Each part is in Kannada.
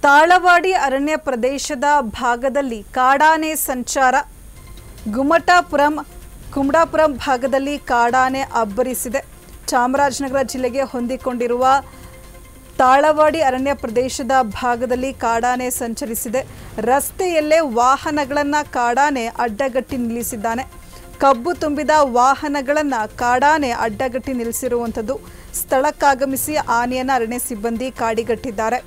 ತಾಳವಾಡಿ ಅರಣ್ಯ ಪ್ರದೇಶದ ಭಾಗದಲ್ಲಿ ಕಾಡಾನೆ ಸಂಚಾರ. ಕುಮಟಾಪುರಂ ಭಾಗದಲ್ಲಿ ಕಾಡಾನೆ ಅಬ್ಬರಿಸಿದೆ. ಚಾಮರಾಜನಗರ ಜಿಲ್ಲೆಗೆ ಹೊಂದಿಕೊಂಡಿರುವ ತಾಳವಾಡಿ ಅರಣ್ಯ ಪ್ರದೇಶದ ಭಾಗದಲ್ಲಿ ಕಾಡಾನೆ ಸಂಚರಿಸಿದೆ. ರಸ್ತೆಯಲ್ಲೇ ವಾಹನಗಳನ್ನು ಕಾಡಾನೆ ಅಡ್ಡಗಟ್ಟಿ ನಿಲ್ಲಿಸಿದ್ದಾನೆ. ಕಬ್ಬು ತುಂಬಿದ ವಾಹನಗಳನ್ನು ಕಾಡಾನೆ ಅಡ್ಡಗಟ್ಟಿ ನಿಲ್ಲಿಸಿರುವಂಥದ್ದು. ಸ್ಥಳಕ್ಕಾಗಮಿಸಿ ಆನೆಯನ್ನು ಅರಣ್ಯ ಸಿಬ್ಬಂದಿ ಕಾಡಿಗಟ್ಟಿದ್ದಾರೆ.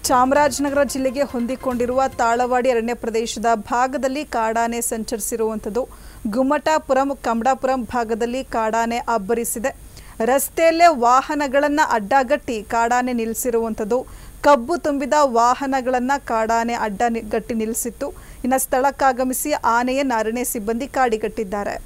ಚಾಮರಾಜನಗರ ಜಿಲ್ಲೆಗೆ ಹೊಂದಿಕೊಂಡಿರುವ ತಾಳವಾಡಿ ಅರಣ್ಯ ಪ್ರದೇಶದ ಭಾಗದಲ್ಲಿ ಕಾಡಾನೆ ಸಂಚರಿಸಿರುವಂಥದ್ದು. ಕಮಟಾಪುರಂ ಭಾಗದಲ್ಲಿ ಕಾಡಾನೆ ಅಬ್ಬರಿಸಿದೆ. ರಸ್ತೆಯಲ್ಲೇ ವಾಹನಗಳನ್ನು ಅಡ್ಡಗಟ್ಟಿ ಕಾಡಾನೆ ನಿಲ್ಲಿಸಿರುವಂಥದ್ದು. ಕಬ್ಬು ತುಂಬಿದ ವಾಹನಗಳನ್ನು ಕಾಡಾನೆ ಅಡ್ಡಗಟ್ಟಿ ನಿಲ್ಲಿಸಿತ್ತು. ಇನ್ನು ಸ್ಥಳಕ್ಕಾಗಮಿಸಿ ಆನೆಯನ್ನು ಅರಣ್ಯ ಸಿಬ್ಬಂದಿ ಕಾಡಿಗಟ್ಟಿದ್ದಾರೆ.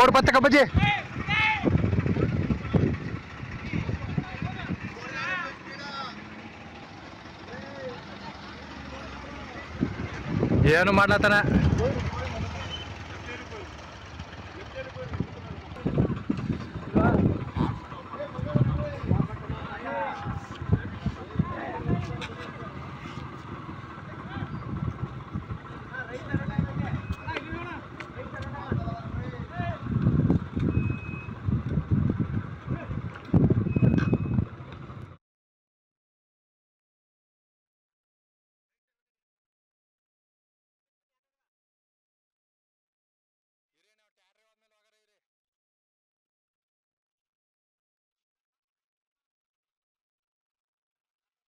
ಓಡ್ ಬತ್ತ ಕಬ್ಬಜಿ ಏನು ಮಾಡ್ಲತ್ತಾನ.